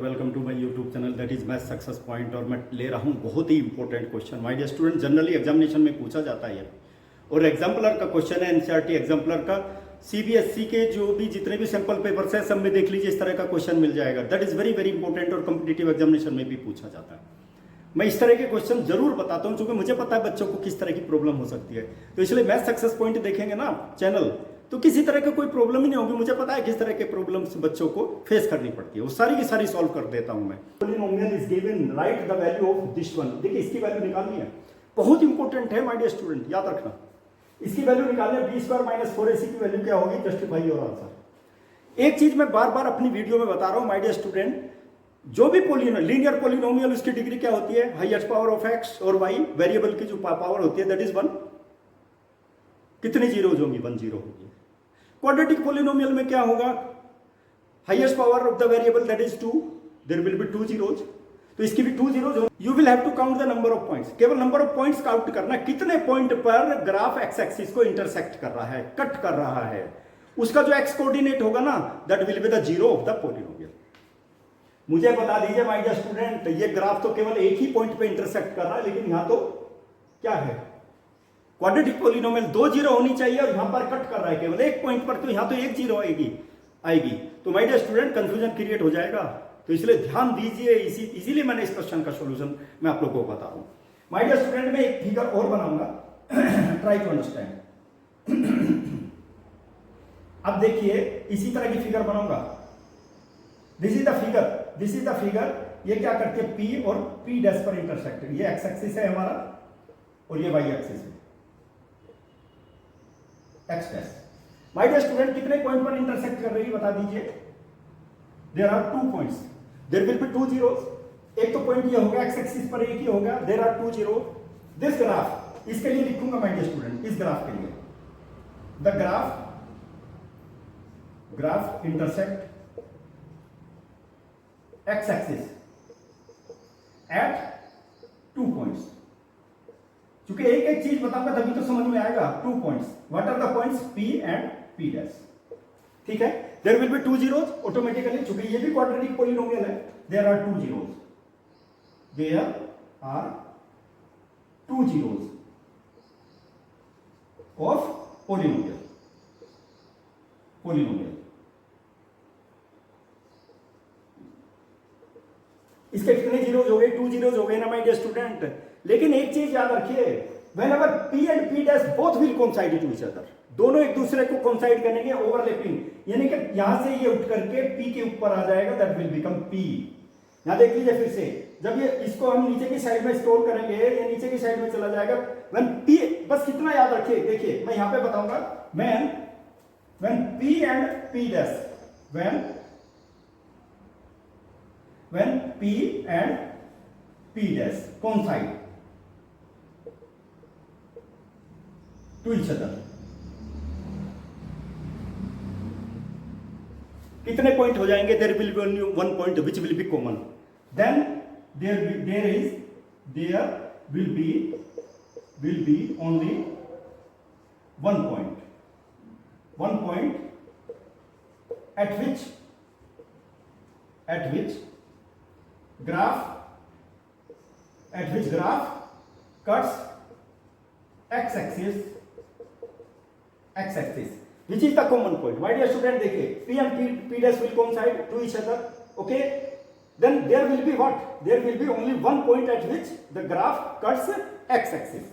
Welcome to my YouTube channel that is math success point. और मैं ले रहा हूँ बहुत ही important question. My dear student, generally examination में पूछा जाता है और एग्जाम्पलर का क्वेश्चन है, एनसीईआरटी एग्जाम्पलर का। सीबीएसई के जो भी जितने भी सैंपल पेपर्स हैं सब में देख लीजिए इस तरह का क्वेश्चन मिल जाएगा। That is very very important और कॉम्पिटिटिव एग्जामिनेशन में भी पूछा जाता है। मैं इस तरह के क्वेश्चन जरूर बताता हूँ क्योंकि मुझे पता है बच्चों को किस तरह की प्रॉब्लम हो सकती है। तो इसलिए मैथ सक्सेस पॉइंट देखेंगे ना चैनल, तो किसी तरह का कोई प्रॉब्लम ही नहीं होगी। मुझे पता है किस तरह के प्रॉब्लम्स बच्चों को फेस करनी पड़ती है, वो सारी की सारी सॉल्व कर देता हूं मैं। Polynomial is given, right the value of this one. देखिए इसकी वैल्यू निकालनी है, बहुत इंपॉर्टेंट है माय डियर स्टूडेंट, याद रखना। इसकी वैल्यू निकालनी है, b² - 4ac की वैल्यू क्या होगी, जस्टिफाई योर आंसर। एक चीज मैं बार बार अपनी वीडियो में बता रहा हूं माय डियर स्टूडेंट, जो भी लीनियर पॉलिनोमियल उसकी डिग्री क्या होती है, हाईएस्ट पावर ऑफ x और y, वेरिएबल की जो पावर होती है दैट इज 1। कितनी जीरोज होंगी, 1 जीरो होगी। क्वाड्रेटिक पॉलिनोमियल में क्या होगा, highest power of the variable that is 2, there will be 2 zeros. तो इसकी भी 2 जीरोज हो। You will have to count the number of points, केवल नंबर ऑफ पॉइंट्स काउंट करना, कितने पॉइंट पर ग्राफ एक्स एक्सिस को इंटरसेक्ट कर रहा है, कट कर रहा है। उसका जो एक्स कोऑर्डिनेट होगा ना that will be the zero of the polynomial. मुझे बता दीजिए माय डियर स्टूडेंट, ये ग्राफ तो केवल एक ही पॉइंट पे इंटरसेक्ट कर रहा है, लेकिन यहां तो क्या है, क्वाड्रेटिक पॉलिनोमियल 2 जीरो होनी चाहिए और यहां पर कट कर रहा है केवल एक पॉइंट पर, तो यहां तो 1 जीरो आएगी। तो my dear student confusion create हो जाएगा, तो इसलिए ध्यान दीजिए। इसीलिए मैंने इस क्वेश्चन का सॉल्यूशन मैं आप लोगों को बता रहा हूं। माय डियर स्टूडेंट, मैं एक फिगर और बनाऊंगा, ट्राई टू अंडरस्टैंड। अब देखिए इसी तरह की फिगर बनाऊंगा। This is the figure. ये क्या करती है, P और P डैश पर इंटरसेक्टेड। ये एक्स एक्सिस है हमारा और ये वाई एक्सिस है, X dash. My dear student, कितने पॉइंट पर इंटरसेक्ट कर रही है बता दीजिए। There are 2 points, there will be 2 zeros. एक तो पॉइंट ये होगा एक्स एक्सिस पर, एक ही होगा, there are 2 zero. This graph, इसके लिए लिखूंगा माय डियर स्टूडेंट, इस ग्राफ के लिए the graph intersect X axis at 2 points. क्योंकि एक एक चीज बताऊंगा तभी तो समझ में आएगा। 2 points, what are the points, P and P dash. ठीक है, there will be 2 zeros automatically, क्योंकि ये भी क्वाड्रेटिक पॉलिनोमियल है। There are 2 zeros, there are 2 zeros of polynomial. इसके कितने जीरोज हो गए, 2 जीरोज हो गए ना माय डियर स्टूडेंट। लेकिन एक चीज याद रखिए, whenever P and P dash both will coincide to each other, दोनों एक दूसरे को कोइंसाइड करेंगे, ओवरलैपिंग, यानी कि यहां से ये उठ करके P के ऊपर आ जाएगा, दैट विल बिकम P। यहां देख लीजिए फिर से, जब ये इसको हम नीचे की साइड में स्टोर करेंगे, ये नीचे की साइड में चला जाएगा। व्हेन P, बस कितना याद रखिए, देखिए मैं यहां पे बताऊंगा, when P and P dash, when P and P dash coincide to each other, कितने पॉइंट हो जाएंगे, there will be only one point which will be common, then there will be only one point at which graph cuts x axis, which is the common point. My dear student, देखिए P and P dash will coincide to each other, okay? Then there will be what? There will be only one point at which the graph cuts x axis,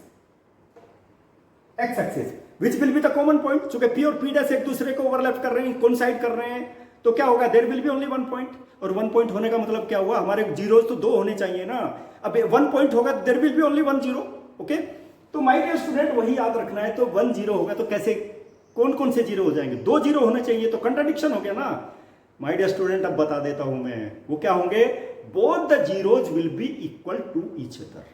which will be the common point. चूंकि P और P dash एक दूसरे को overlap कर रहे हैं, coincide कर रहे हैं, तो क्या होगा, there will be only 1 point. और 1 पॉइंट होने का मतलब क्या हुआ, हमारे जीरोस तो 2 होने चाहिए ना। अब 1 पॉइंट होगा, there will be only 1 zero, okay? तो माय डियर स्टूडेंट वही याद रखना है। तो 1 जीरो होगा तो कैसे, कौन कौन से जीरो हो जाएंगे, 2 जीरो होने चाहिए, तो कंट्राडिक्शन हो गया ना माय डियर स्टूडेंट। अब बता देता हूं मैं, वो क्या होंगे, both the zeros will be equal to each other.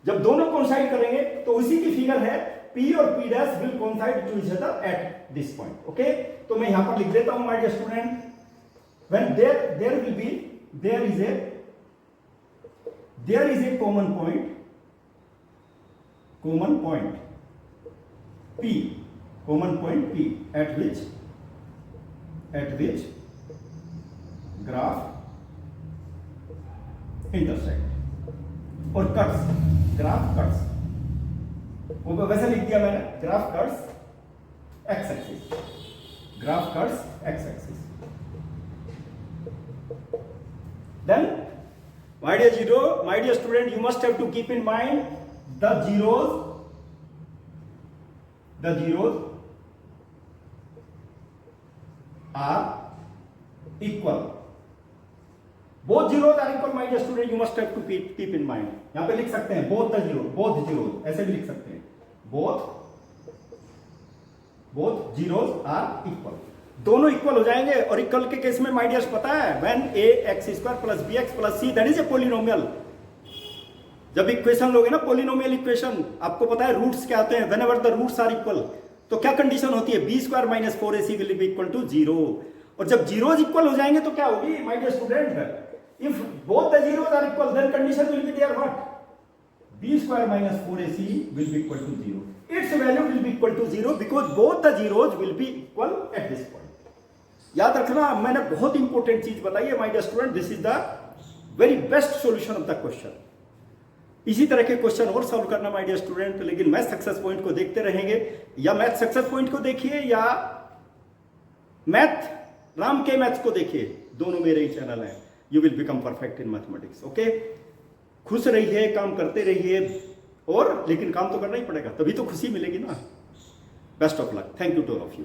जब दोनों कोइंसाइड करेंगे तो उसी की फिगर है, P और P dash will coincide to each other at this point, okay? तो मैं यहां पर लिख देता हूं my dear student, when there is a common point P at which graph intersect और कट्स, ग्राफ कट्स, वो वैसे लिख दिया मैंने, graph cuts x axis, graph cuts x axis. Then, my dear student, you must have to keep in mind the zeros are equal. Both zeros are equal, my dear student, you must have to keep in mind. यहाँ पे लिख सकते हैं both zeros, ऐसे भी लिख सकते हैं, both zeros are equal. दोनों इक्वल हो जाएंगे। और इक्वल के केस में माय डियर्स पता है, when A X square plus B X plus C that is a polynomial. जब इक्वेशन लोगे ना पोलिनोमियल इक्वेशन, आपको पता है रूट्स क्या होते हैं, whenever the roots are equal, तो क्या कंडीशन होती है, B square minus 4ac will be equal to 0। और जब जीरोज इक्वल हो जाएंगे तो क्या होगी my dear student, if both the zeros are equal then condition will be there what, b square minus 4ac will be equal to 0. Its value will be equal to 0 because both the zeros will be equal at this point. याद रखना, मैंने बहुत important चीज बताई है my dear student, this is the very best solution of the question. इसी तरह के क्वेश्चन और सॉल्व करना माय डियर स्टूडेंट, लेकिन मैथ सक्सेस पॉइंट को देखते रहेंगे, या मैथ सक्सेस पॉइंट को देखिए या मैथ राम के मैथ्स को देखिए, दोनों मेरे ही चैनल हैं। You will become perfect in mathematics. Okay, खुश रहिए, काम करते रहिए, और लेकिन काम तो करना ही पड़ेगा, तभी तो खुशी मिलेगी ना। Best of luck, thank you to all of you.